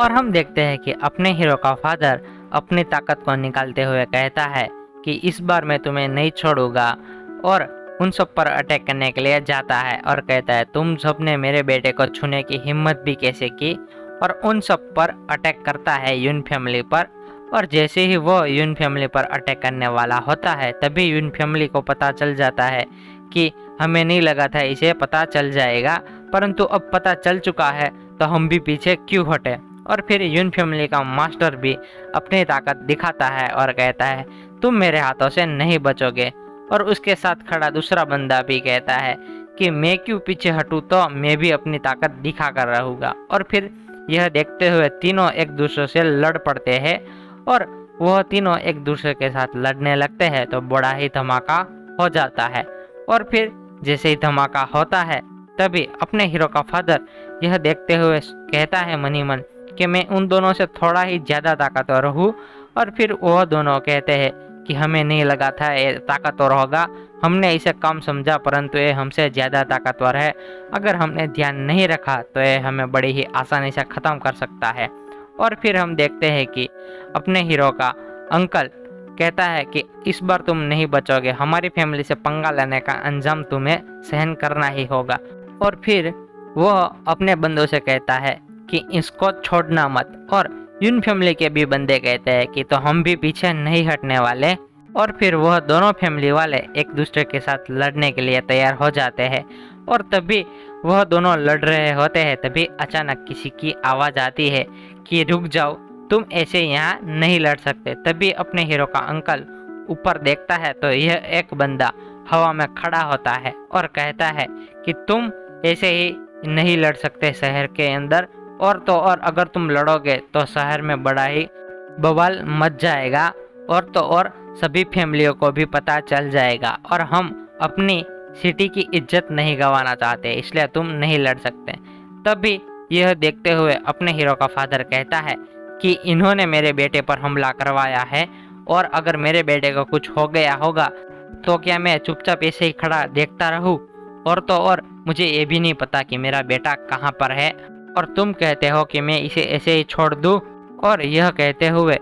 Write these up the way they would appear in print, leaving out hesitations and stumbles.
और हम देखते हैं कि अपने हीरो का फादर अपनी ताकत को निकालते हुए कहता है कि इस बार मैं तुम्हें नहीं छोड़ूंगा, और उन सब पर अटैक करने के लिए जाता है और कहता है तुम सबने मेरे बेटे को छूने की हिम्मत भी कैसे की, और उन सब पर अटैक करता है यून फैमिली पर। और जैसे ही वो यून फैमिली पर अटैक करने वाला होता है तभी यून फैमिली को पता चल जाता है कि हमें नहीं लगा था इसे पता चल जाएगा, परंतु अब पता चल चुका है तो हम भी पीछे क्यों हटे। और फिर यून फैमिली का मास्टर भी अपनी ताकत दिखाता है और कहता है तुम मेरे हाथों से नहीं बचोगे। और उसके साथ खड़ा दूसरा बंदा भी कहता है कि मैं क्यों पीछे हटूं, तो मैं भी अपनी ताकत दिखा कर रहूंगा। और फिर यह देखते हुए तीनों एक दूसरे से लड़ पड़ते हैं, और वह तीनों एक दूसरे के साथ लड़ने लगते हैं तो बड़ा ही धमाका हो जाता है। और फिर जैसे ही धमाका होता है तभी अपने हीरो का फादर यह देखते हुए कहता है मन ही मन कि मैं उन दोनों से थोड़ा ही ज्यादा ताकतवर हूँ। और फिर वह दोनों कहते हैं कि हमें नहीं लगा था ये ताकतवर होगा, हमने इसे कम समझा, परंतु ये हमसे ज्यादा ताकतवर है। अगर हमने ध्यान नहीं रखा तो ये हमें बड़ी ही आसानी से खत्म कर सकता है। और फिर हम देखते हैं कि अपने हीरो का अंकल कहता है कि इस बार तुम नहीं बचोगे, हमारी फैमिली से पंगा लेने का अंजाम तुम्हें सहन करना ही होगा। और फिर वह अपने बंदों से कहता है कि इसको छोड़ना मत। और यून फैमिली के भी बंदे कहते हैं कि तो हम भी पीछे नहीं हटने वाले। और फिर वह दोनों फैमिली वाले एक दूसरे के साथ लड़ने के लिए तैयार हो जाते हैं। और तभी वह दोनों लड़ रहे होते हैं तभी अचानक किसी की आवाज़ आती है कि रुक जाओ, तुम ऐसे यहाँ नहीं लड़ सकते। तभी अपने हीरो का अंकल ऊपर देखता है तो यह एक बंदा हवा में खड़ा होता है और कहता है कि तुम ऐसे ही नहीं लड़ सकते शहर के अंदर, और तो और अगर तुम लड़ोगे तो शहर में बड़ा ही बवाल मच जाएगा, और तो और सभी फैमिलियों को भी पता चल जाएगा, और हम अपनी सिटी की इज्जत नहीं गंवाना चाहते, इसलिए तुम नहीं लड़ सकते। तभी यह देखते हुए अपने हीरो का फादर कहता है कि इन्होंने मेरे बेटे पर हमला करवाया है, और अगर मेरे बेटे को कुछ हो गया होगा तो क्या मैं चुपचाप ऐसे ही खड़ा देखता रहूं? और तो और मुझे ये भी नहीं पता कि मेरा बेटा कहाँ पर है, और तुम कहते हो कि मैं इसे ऐसे ही छोड़ दूं। और यह कहते हुए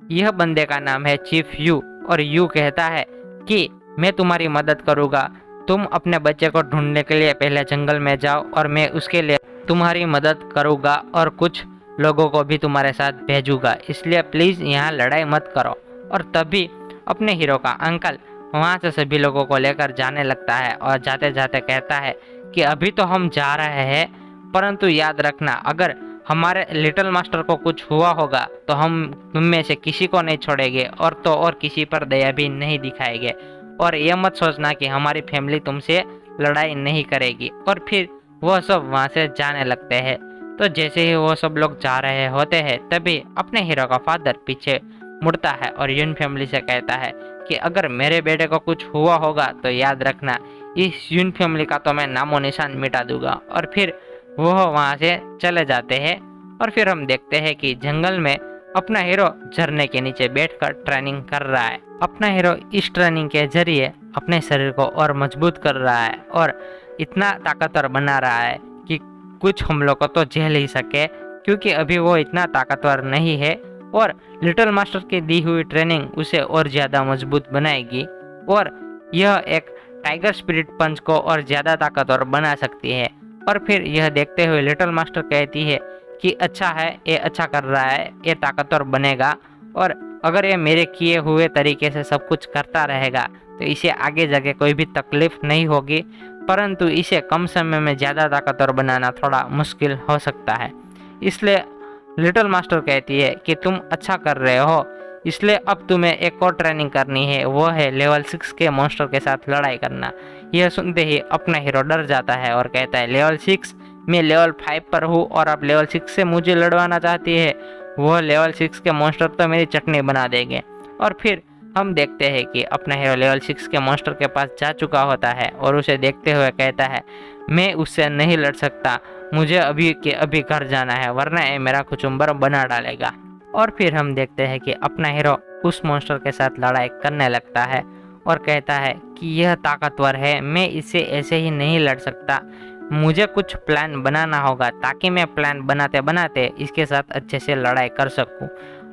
यह बंदे का नाम है चीफ यू, और यू कहता है कि मैं तुम्हारी मदद करूँगा, तुम अपने बच्चे को ढूंढने के लिए पहले जंगल में जाओ और मैं उसके लिए तुम्हारी मदद करूँगा और कुछ लोगों को भी तुम्हारे साथ भेजूंगा, इसलिए प्लीज़ यहाँ लड़ाई मत करो। और तभी अपने हीरो का अंकल वहाँ से सभी लोगों को लेकर जाने लगता है और जाते जाते कहता है कि अभी तो हम जा रहे हैं, परंतु याद रखना अगर हमारे लिटिल मास्टर को कुछ हुआ होगा तो हम तुम में से किसी को नहीं छोड़ेंगे, और तो और किसी पर दया भी नहीं दिखाएंगे। और ये मत सोचना कि हमारी फैमिली तुमसे लड़ाई नहीं करेगी। और फिर वह सब वहाँ से जाने लगते हैं। तो जैसे ही वो सब लोग जा रहे होते हैं तभी अपने हीरो का फादर पीछे मुड़ता है और यून फैमिली से कहता है कि अगर मेरे बेटे को कुछ हुआ होगा तो याद रखना इस यून फैमिली का तो मैं नामो निशान मिटा दूंगा। और फिर वो वहाँ से चले जाते हैं। और फिर हम देखते हैं कि जंगल में अपना हीरो झरने के नीचे बैठकर ट्रेनिंग कर रहा है। अपना हीरो इस ट्रेनिंग के जरिए अपने शरीर को और मजबूत कर रहा है और इतना ताकतवर बना रहा है कि कुछ हमलों को तो झेल ही सके, क्योंकि अभी वो इतना ताकतवर नहीं है। और लिटिल मास्टर की दी हुई ट्रेनिंग उसे और ज़्यादा मजबूत बनाएगी, और यह एक टाइगर स्पिरिट पंच को और ज़्यादा ताकतवर बना सकती है। और फिर यह देखते हुए लिटिल मास्टर कहती है कि अच्छा है, ये अच्छा कर रहा है, ये ताकतवर बनेगा, और अगर ये मेरे किए हुए तरीके से सब कुछ करता रहेगा तो इसे आगे जाके कोई भी तकलीफ नहीं होगी, परंतु इसे कम समय में ज़्यादा ताकतवर बनाना थोड़ा मुश्किल हो सकता है। इसलिए लिटिल मास्टर कहती है कि तुम अच्छा कर रहे हो, इसलिए अब तुम्हें एक और ट्रेनिंग करनी है, वो है लेवल 6 के मॉन्स्टर के साथ लड़ाई करना। यह सुनते ही अपना हीरो डर जाता है और कहता है लेवल 6? मैं लेवल 5 पर हूँ और आप लेवल 6 से मुझे लड़वाना चाहती है? वह लेवल 6 के मॉन्स्टर तो मेरी चटनी बना देंगे। और फिर हम देखते हैं कि अपना हीरो लेवल 6 के मॉन्स्टर के पास जा चुका होता है और उसे देखते हुए कहता है मैं उससे नहीं लड़ सकता, मुझे अभी के अभी घर जाना है, वरना ये मेरा कुचुम्बर बना डालेगा। और फिर हम देखते हैं कि अपना हीरो उस मॉन्स्टर के साथ लड़ाई करने लगता है और कहता है कि यह ताकतवर है, मैं इससे ऐसे ही नहीं लड़ सकता, मुझे कुछ प्लान बनाना होगा ताकि मैं प्लान बनाते बनाते इसके साथ अच्छे से लड़ाई कर सकूं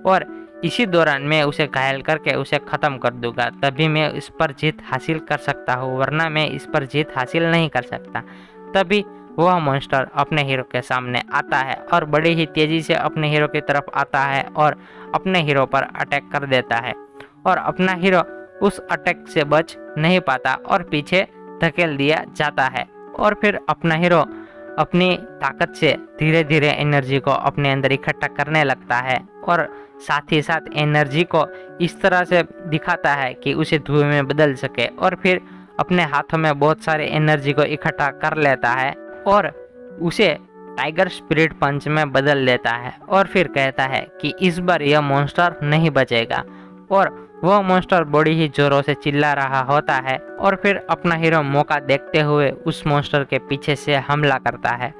और इसी दौरान मैं उसे घायल करके उसे ख़त्म कर दूंगा, तभी मैं इस पर जीत हासिल कर सकता हूँ, वरना मैं इस पर जीत हासिल नहीं कर सकता। तभी वह मॉन्स्टर अपने हीरो के सामने आता है और बड़ी ही तेज़ी से अपने हीरो की तरफ आता है और अपने हीरो पर अटैक कर देता है और अपना हीरो उस अटैक से बच नहीं पाता और पीछे धकेल दिया जाता है। और फिर अपना हीरो अपनी ताकत से धीरे धीरे एनर्जी को अपने अंदर इकट्ठा करने लगता है और साथ ही साथ एनर्जी को इस तरह से दिखाता है कि उसे धुएं में बदल सके और फिर अपने हाथों में बहुत सारे एनर्जी को इकट्ठा कर लेता है और उसे टाइगर स्पिरिट पंच में बदल देता है और फिर कहता है कि इस बार यह मॉन्स्टर नहीं बचेगा और वह मॉन्स्टर बड़ी ही जोरों से चिल्ला रहा होता है और फिर अपना हीरो मौका देखते हुए उस मॉन्स्टर के पीछे से हमला करता है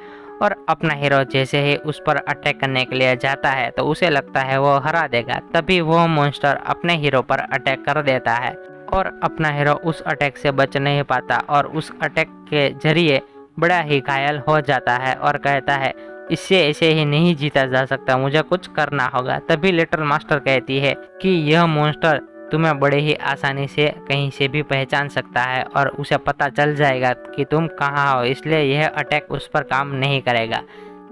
और अपना हीरो जैसे ही उस पर अटैक करने के लिए जाता है तो उसे लगता है वो हरा देगा, तभी वह मॉन्स्टर अपने हीरो पर अटैक कर देता है और अपना हीरो उस अटैक से बच नहीं पाता और उस अटैक के जरिए बड़ा ही घायल हो जाता है और कहता है इससे ऐसे ही नहीं जीता जा सकता, मुझे कुछ करना होगा। तभी लिटिल मास्टर कहती है कि यह मॉन्स्टर तुम्हें बड़े ही आसानी से कहीं से भी पहचान सकता है और उसे पता चल जाएगा कि तुम कहाँ हो, इसलिए यह अटैक उस पर काम नहीं करेगा।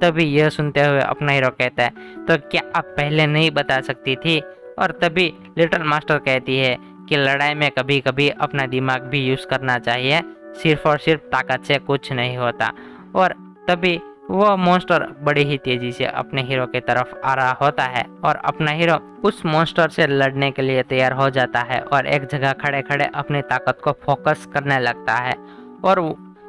तभी यह सुनते हुए अपना हीरो कहता है तो क्या आप पहले नहीं बता सकती थी। और तभी लिटिल मास्टर कहती है कि लड़ाई में कभी कभी अपना दिमाग भी यूज़ करना चाहिए, सिर्फ और सिर्फ ताकत से कुछ नहीं होता। और तभी वह मॉन्स्टर बड़ी ही तेजी से अपने हीरो की तरफ आ रहा होता है और अपना हीरो उस मॉन्स्टर से लड़ने के लिए तैयार हो जाता है और एक जगह खड़े खड़े अपनी ताकत को फोकस करने लगता है और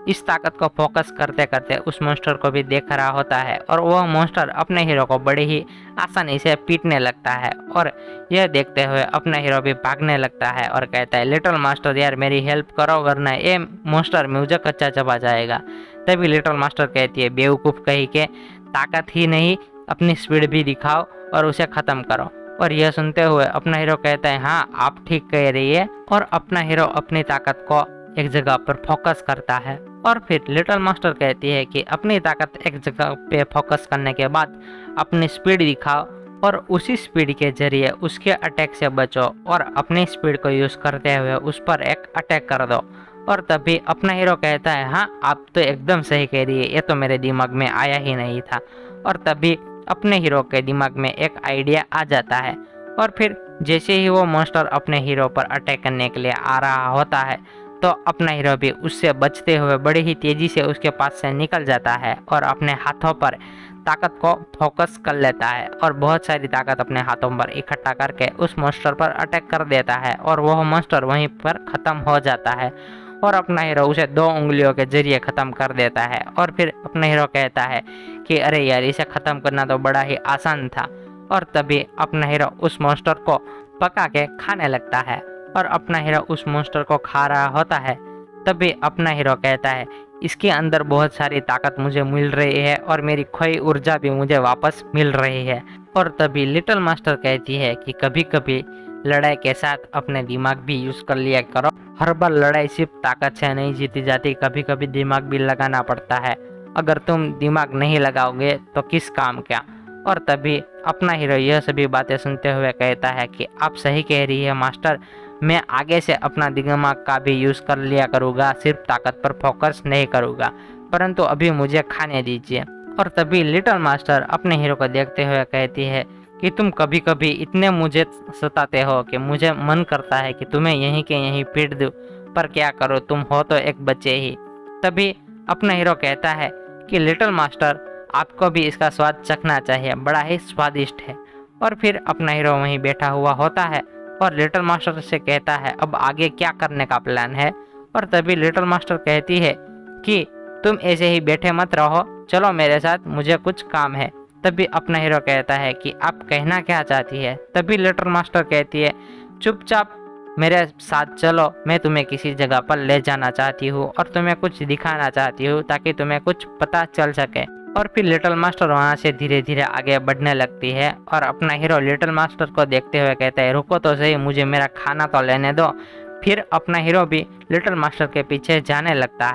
इस ताकत को फोकस करते करते उस मॉन्स्टर को भी देख रहा होता है और वह मॉन्स्टर अपने हीरो को बड़ी ही आसानी से पीटने लगता है और यह देखते हुए अपना हीरो भी भागने लगता है और कहता है लिटिल मास्टर यार मेरी हेल्प करो वरना ये मॉन्स्टर मुझे कच्चा चबा जाएगा। तभी लिटिल मास्टर कहती है बेवकूफ़ कहीं के, ताकत ही नहीं अपनी स्पीड भी दिखाओ और उसे ख़त्म करो। और यह सुनते हुए अपना हीरो कहता है हाँ आप ठीक कह रही है और अपना हीरो अपनी ताकत को एक जगह पर फोकस करता है और फिर लिटिल मास्टर कहती है कि अपनी ताकत एक जगह पे फोकस करने के बाद अपनी स्पीड दिखाओ और उसी स्पीड के जरिए उसके अटैक से बचो और अपनी स्पीड को यूज़ करते हुए उस पर एक अटैक कर दो। और तभी अपना हीरो कहता है हाँ आप तो एकदम सही कह रही है, ये तो मेरे दिमाग में आया ही नहीं था। और तभी अपने हीरो के दिमाग में एक आइडिया आ जाता है और फिर जैसे ही वो मॉन्स्टर अपने हीरो पर अटैक करने के लिए आ रहा होता है तो अपना हीरो भी उससे बचते हुए बड़ी ही तेज़ी से उसके पास से निकल जाता है और अपने हाथों पर ताकत को फोकस कर लेता है और बहुत सारी ताकत अपने हाथों पर इकट्ठा करके उस मॉन्स्टर पर अटैक कर देता है और वह मॉन्स्टर वहीं पर ख़त्म हो जाता है और अपना हीरो उसे 2 उंगलियों के जरिए ख़त्म कर देता है। और फिर अपना हीरो कहता है कि अरे यार इसे ख़त्म करना तो बड़ा ही आसान था। और तभी अपना हीरो उस मॉन्स्टर को पका के खाने लगता है और अपना हीरो उस मॉन्स्टर को खा रहा होता है। तभी अपना हीरो कहता है इसके अंदर बहुत सारी ताकत मुझे मिल रही है और मेरी खोई ऊर्जा भी मुझे वापस मिल रही है। और तभी लिटिल मास्टर कहती है कि कभी कभी लड़ाई के साथ अपने दिमाग भी यूज़ कर लिया करो, हर बार लड़ाई सिर्फ ताकत से नहीं जीती जाती, कभी कभी दिमाग भी लगाना पड़ता है, अगर तुम दिमाग नहीं लगाओगे तो किस काम क्या। और तभी अपना हीरो यह सभी बातें सुनते हुए कहता है कि आप सही कह रही है मास्टर, मैं आगे से अपना दिमाग का भी यूज़ कर लिया करूँगा, सिर्फ ताकत पर फोकस नहीं करूँगा, परंतु अभी मुझे खाने दीजिए। और तभी लिटिल मास्टर अपने हीरो को देखते हुए कहती है कि तुम कभी कभी इतने मुझे सताते हो कि मुझे मन करता है कि तुम्हें यहीं के यहीं पीट दूँ, पर क्या करो तुम हो तो एक बच्चे ही। तभी अपना हीरो कहता है कि लिटिल मास्टर आपको भी इसका स्वाद चखना चाहिए, बड़ा ही स्वादिष्ट है। और फिर अपना हीरो वहीं बैठा हुआ होता है और लिटिल मास्टर से कहता है अब आगे क्या करने का प्लान है। और तभी लिटिल मास्टर कहती है कि तुम ऐसे ही बैठे मत रहो, चलो मेरे साथ, मुझे कुछ काम है। तभी अपना हीरो कहता है कि आप कहना क्या चाहती है। तभी लिटिल मास्टर कहती है चुपचाप मेरे साथ चलो, मैं तुम्हें किसी जगह पर ले जाना चाहती हूँ और तुम्हें कुछ दिखाना चाहती हूँ ताकि तुम्हें कुछ पता चल सके। और फिर लिटिल मास्टर वहाँ से धीरे धीरे आगे बढ़ने लगती है और अपना हीरो लिटिल मास्टर को देखते हुए कहता है रुको तो सही, मुझे मेरा खाना तो लेने दो। फिर अपना हीरो भी लिटिल मास्टर के पीछे जाने लगता है।